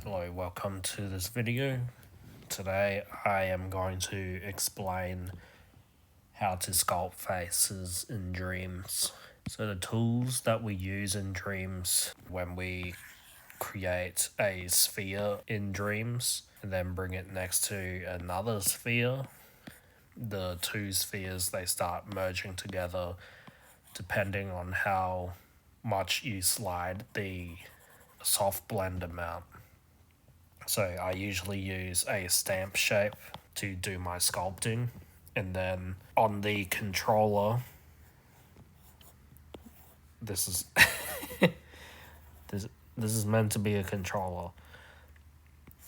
Hello, welcome to this video. Today I am going to explain how to sculpt faces in dreams. So the tools that we use in dreams when we create a sphere in dreams and then bring it next to another sphere, the two spheres, they start merging together depending on how much you slide the soft blend amount. So I usually use a stamp shape to do my sculpting, and then on the controller, this is this is meant to be a controller.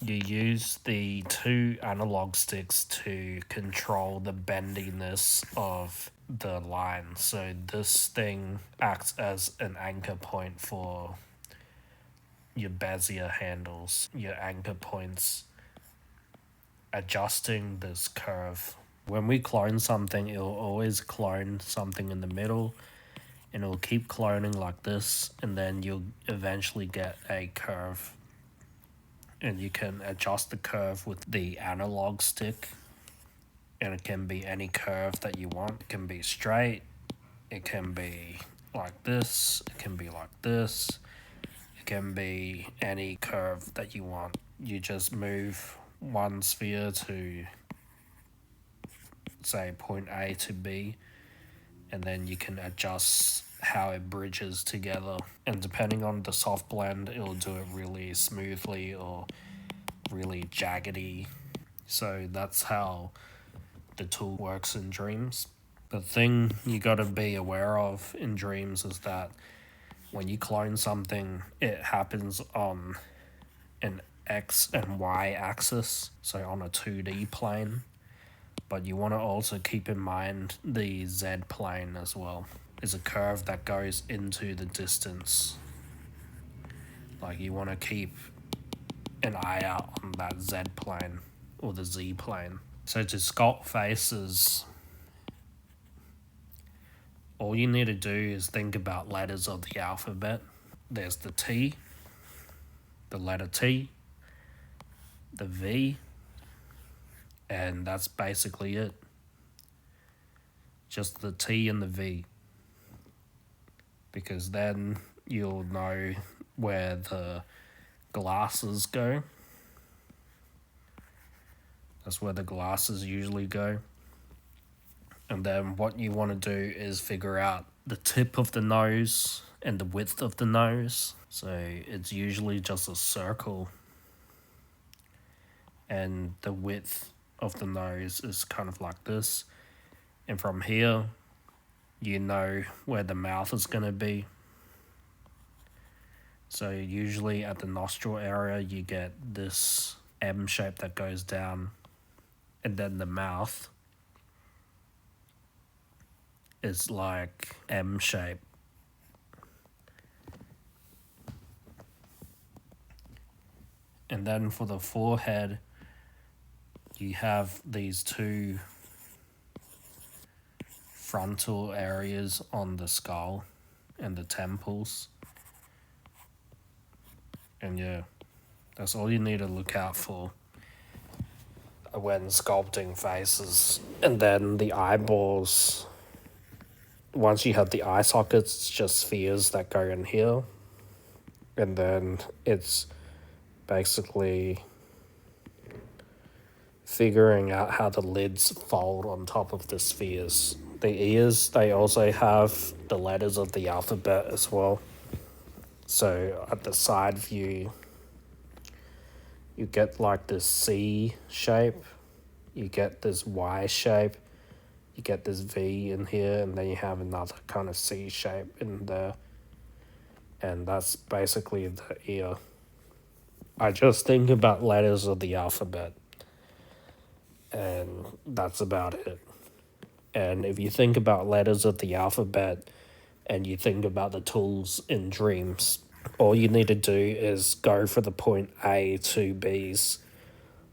You use the two analog sticks to control the bendiness of the line. So this thing acts as an anchor point for your Bezier handles, your anchor points, adjusting this curve. When we clone something, it'll always clone something in the middle, and it'll keep cloning like this, and then you'll eventually get a curve. And you can adjust the curve with the analog stick, and it can be any curve that you want. It can be straight, it can be like this, it can be like this, it can be any curve that you want. You just move one sphere to, say, point A to B, and then you can adjust how it bridges together. And depending on the soft blend, it'll do it really smoothly or really jaggedy. So that's how the tool works in dreams. The thing you gotta be aware of in dreams is that when you clone something, it happens on an X and Y axis, so on a 2D plane. But you want to also keep in mind the Z plane as well. There's a curve that goes into the distance. Like, you want to keep an eye out on that Z plane or the Z plane. So to sculpt faces, all you need to do is think about letters of the alphabet. There's the T, the letter T, the V, and that's basically it. Just the T and the V. Because then you'll know where the glasses go. That's where the glasses usually go. And then what you want to do is figure out the tip of the nose and the width of the nose. So it's usually just a circle. And the width of the nose is kind of like this. And from here, you know where the mouth is going to be. So usually at the nostril area, you get this M shape that goes down. And then the mouth is like M shape. And then for the forehead, you have these two frontal areas on the skull and the temples. And yeah, that's all you need to look out for when sculpting faces. And then the eyeballs, once you have the eye sockets, it's just spheres that go in here. And then it's basically figuring out how the lids fold on top of the spheres. The ears, they also have the letters of the alphabet as well. So at the side view, you get like this C shape, you get this Y shape, you get this V in here, and then you have another kind of C shape in there. And that's basically the ear. I just think about letters of the alphabet, and that's about it. And if you think about letters of the alphabet and you think about the tools in dreams, all you need to do is go for the point A to B's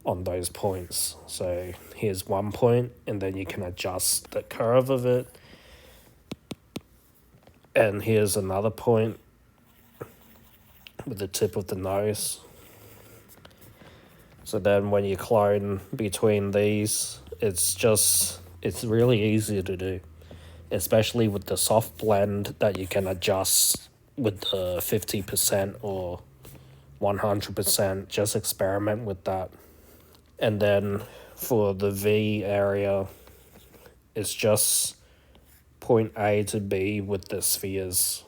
on those points. So here's one point, and then you can adjust the curve of it. And here's another point with the tip of the nose. So then when you clone between these, it's really easy to do, especially with the soft blend that you can adjust with the 50% or 100%. Just experiment with that. And then for the V area, it's just point A to B with the spheres.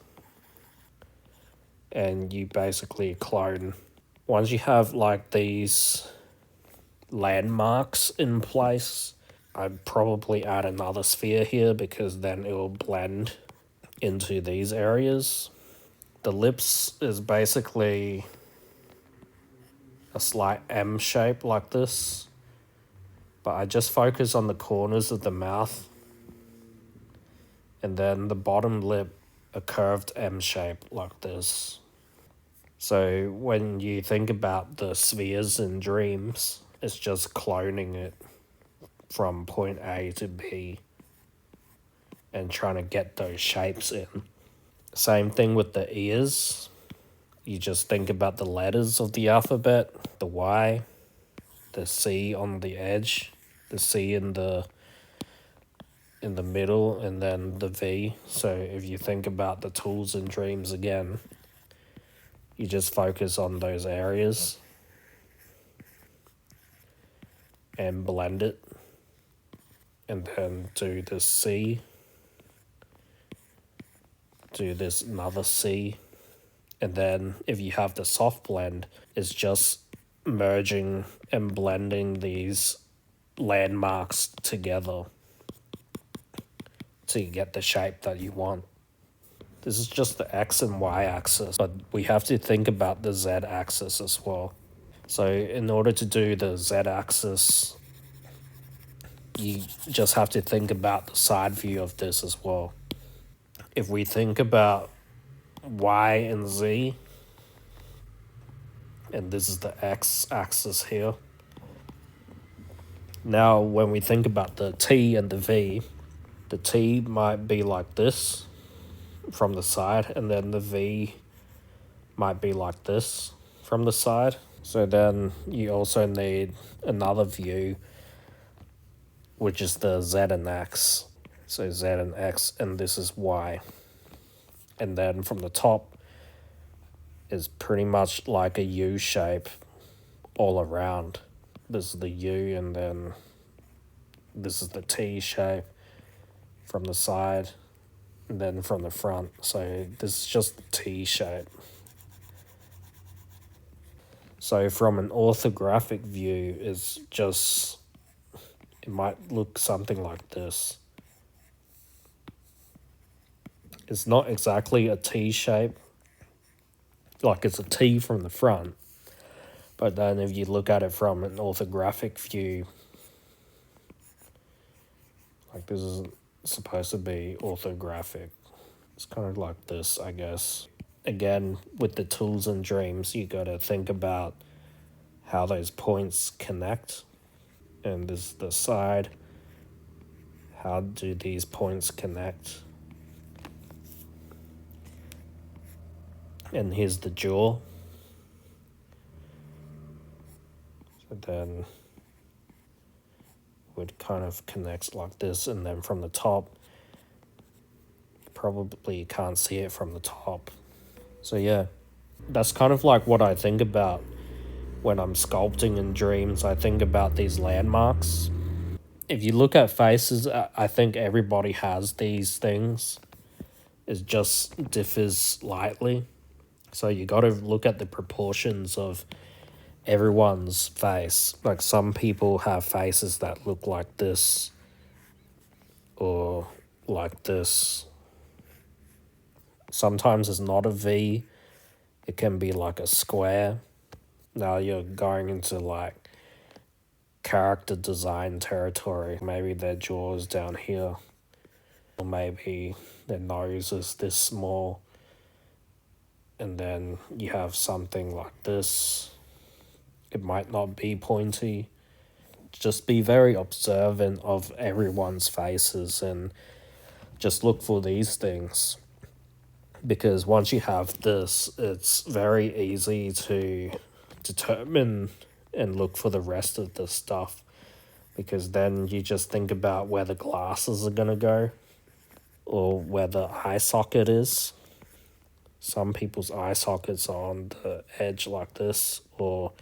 And you basically clone. Once you have like these landmarks in place, I'd probably add another sphere here because then it will blend into these areas. The lips is basically a slight M shape like this, but I just focus on the corners of the mouth, and then the bottom lip a curved M shape like this. So when you think about the spheres in dreams, it's just cloning it from point A to B and trying to get those shapes in. Same thing with the ears. You just think about the letters of the alphabet, the Y, the C on the edge, the C in the middle, and then the V. So if you think about the tools and dreams again, you just focus on those areas and blend it, and then do this C, do this another C, and then if you have the soft blend, it's just merging and blending these landmarks together to get the shape that you want. This is just the X and Y axis, but we have to think about the Z axis as well. So in order to do the Z axis, you just have to think about the side view of this as well. If we think about Y and Z, and this is the X axis here. Now when we think about the T and the V, the T might be like this from the side, and then the V might be like this from the side. So then you also need another view, which is the Z and X. So Z and X, and this is Y. And then from the top is pretty much like a U shape all around. This is the U, and then this is the T shape from the side, and then from the front. So this is just the T shape. So from an orthographic view, it's just, it might look something like this. It's not exactly a T shape, like it's a T from the front, but then if you look at it from an orthographic view, like this is supposed to be orthographic. It's kind of like this, I guess. Again, with the tools and dreams, you gotta think about how those points connect. And this is the side. How do these points connect? And here's the jaw. So then it kind of connects like this, and then from the top, probably you can't see it from the top. So yeah, that's kind of like what I think about when I'm sculpting in dreams. I think about these landmarks. If you look at faces, I think everybody has these things. It just differs slightly. So you got to look at the proportions of everyone's face. Like some people have faces that look like this or like this. Sometimes it's not a V. It can be like a square. Now you're going into like character design territory. Maybe their jaw is down here, or maybe their nose is this small, and then you have something like this. It might not be pointy. Just be very observant of everyone's faces and just look for these things, because once you have this, it's very easy to determine and look for the rest of the stuff, because then you just think about where the glasses are going to go or where the eye socket is. Some people's eye sockets are on the edge like this or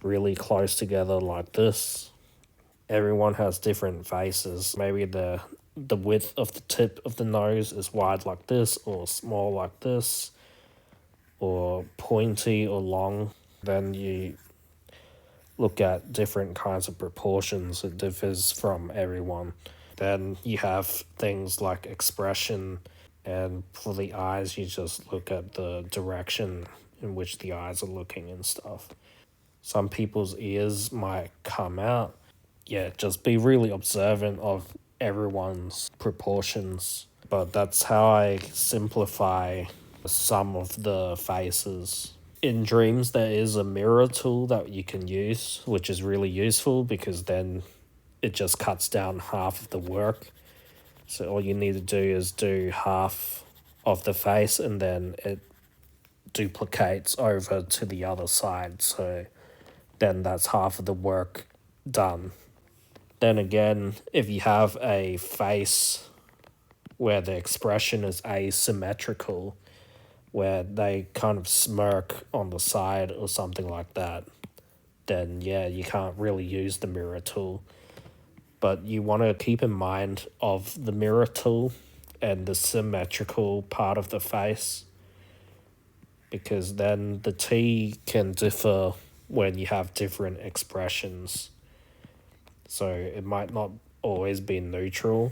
really close together like this. Everyone has different faces. Maybe the width of the tip of the nose is wide like this or small like this or pointy or long. Then you look at different kinds of proportions. It differs from everyone. Then you have things like expression, and for the eyes, you just look at the direction in which the eyes are looking and stuff. Some people's ears might come out. Yeah, just be really observant of everyone's proportions. But that's how I simplify some of the faces. In dreams, there is a mirror tool that you can use, which is really useful because then it just cuts down half of the work. So all you need to do is do half of the face and then it duplicates over to the other side. So then that's half of the work done. Then again, if you have a face where the expression is asymmetrical, where they kind of smirk on the side or something like that, then yeah, you can't really use the mirror tool. But you want to keep in mind of the mirror tool and the symmetrical part of the face, because then the T can differ when you have different expressions. So it might not always be neutral.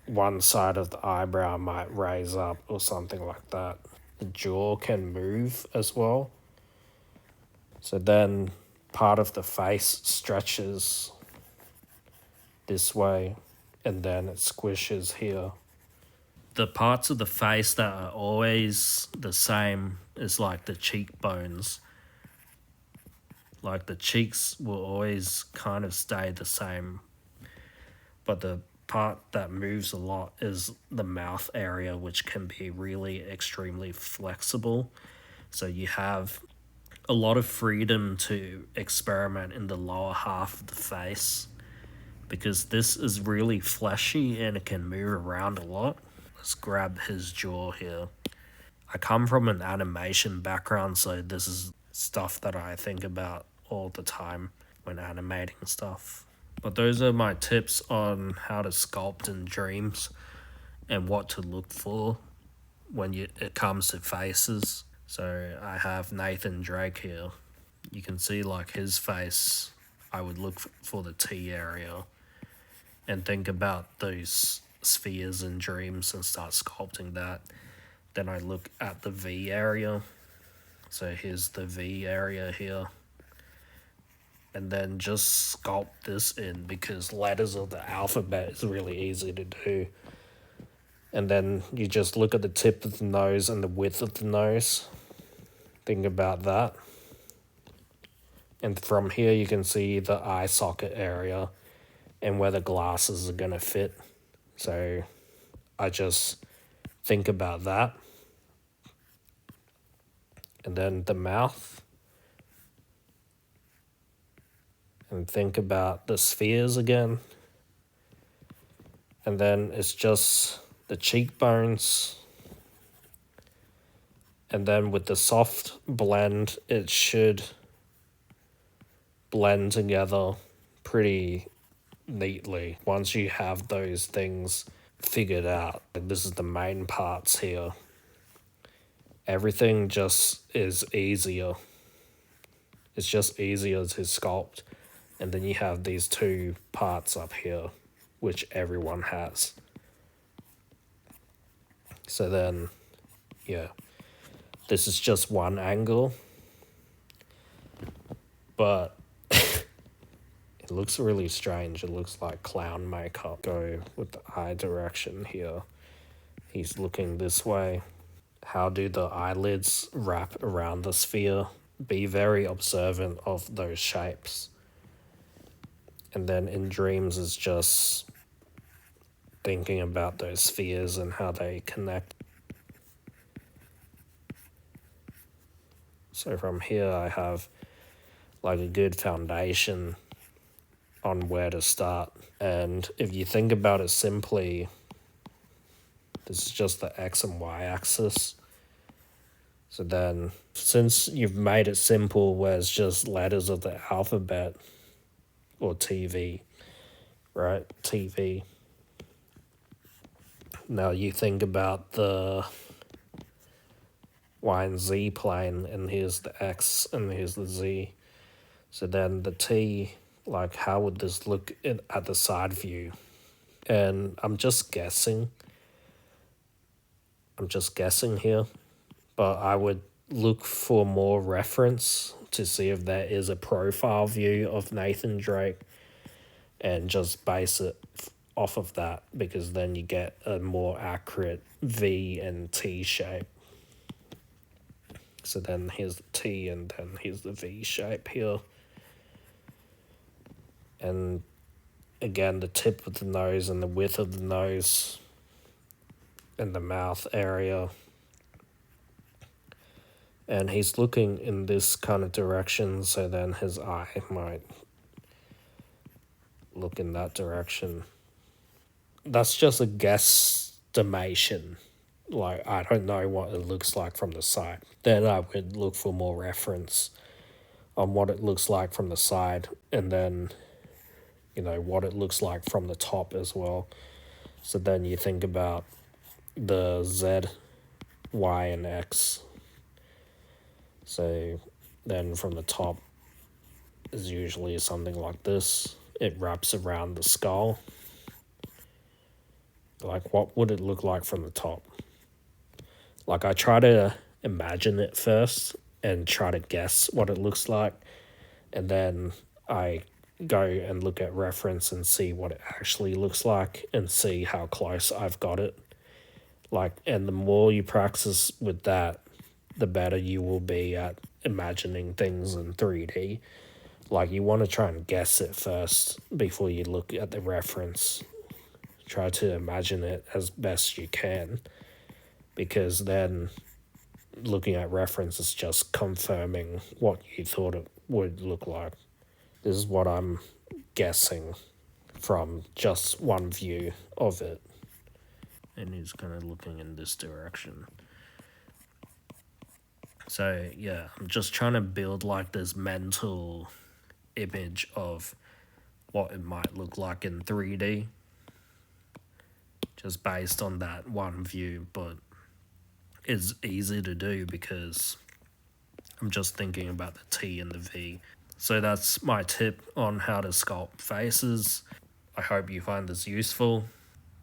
One side of the eyebrow might raise up or something like that. The jaw can move as well. So then part of the face stretches this way and then it squishes here. The parts of the face that are always the same is like the cheekbones. Like the cheeks will always kind of stay the same. But the part that moves a lot is the mouth area, which can be really extremely flexible. So you have a lot of freedom to experiment in the lower half of the face, because this is really fleshy and it can move around a lot. Let's grab his jaw here. I come from an animation background, so this is stuff that I think about all the time when animating stuff. But those are my tips on how to sculpt in dreams and what to look for when it comes to faces. So I have Nathan Drake here. You can see like his face, I would look for the T area and think about those spheres in dreams and start sculpting that. Then I look at the V area. So here's the V area here. And then just sculpt this in, because letters of the alphabet is really easy to do. And then you just look at the tip of the nose and the width of the nose. Think about that. And from here you can see the eye socket area and where the glasses are going to fit. So I just think about that. And then the mouth. And think about the spheres again. And then it's just the cheekbones. And then with the soft blend, it should blend together pretty neatly once you have those things figured out. This is the main parts here. Everything just is easier. It's just easier to sculpt. And then you have these two parts up here, which everyone has. So then, yeah, this is just one angle. But it looks really strange. It looks like clown makeup. Go with the eye direction here. He's looking this way. How do the eyelids wrap around the sphere? Be very observant of those shapes. And then in dreams is just thinking about those spheres and how they connect. So from here I have like a good foundation on where to start. And if you think about it simply, this is just the X and Y axis. So then, since you've made it simple where it's just letters of the alphabet, or TV, right? TV. Now you think about the Y and Z plane, and here's the X and here's the Z. So then the T, like how would this look at the side view? And I'm just guessing here, but I would look for more reference to see if there is a profile view of Nathan Drake and just base it off of that, because then you get a more accurate V and T shape. So then here's the T and then here's the V shape here. And again, the tip of the nose and the width of the nose and the mouth area. And he's looking in this kind of direction, so then his eye might look in that direction. That's just a guesstimation. Like, I don't know what it looks like from the side. Then I would look for more reference on what it looks like from the side, and then, what it looks like from the top as well. So then you think about the Z, Y, and X. So then from the top is usually something like this. It wraps around the skull. Like, what would it look like from the top? Like, I try to imagine it first and try to guess what it looks like. And then I go and look at reference and see what it actually looks like and see how close I've got it. Like, and the more you practice with that, the better you will be at imagining things in 3D. Like, you want to try and guess it first before you look at the reference. Try to imagine it as best you can, because then looking at reference is just confirming what you thought it would look like. This is what I'm guessing from just one view of it. And he's kind of looking in this direction. So yeah, I'm just trying to build like this mental image of what it might look like in 3D, just based on that one view. But it's easy to do because I'm just thinking about the T and the V. So that's my tip on how to sculpt faces. I hope you find this useful.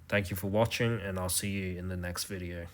Thank you for watching, and I'll see you in the next video.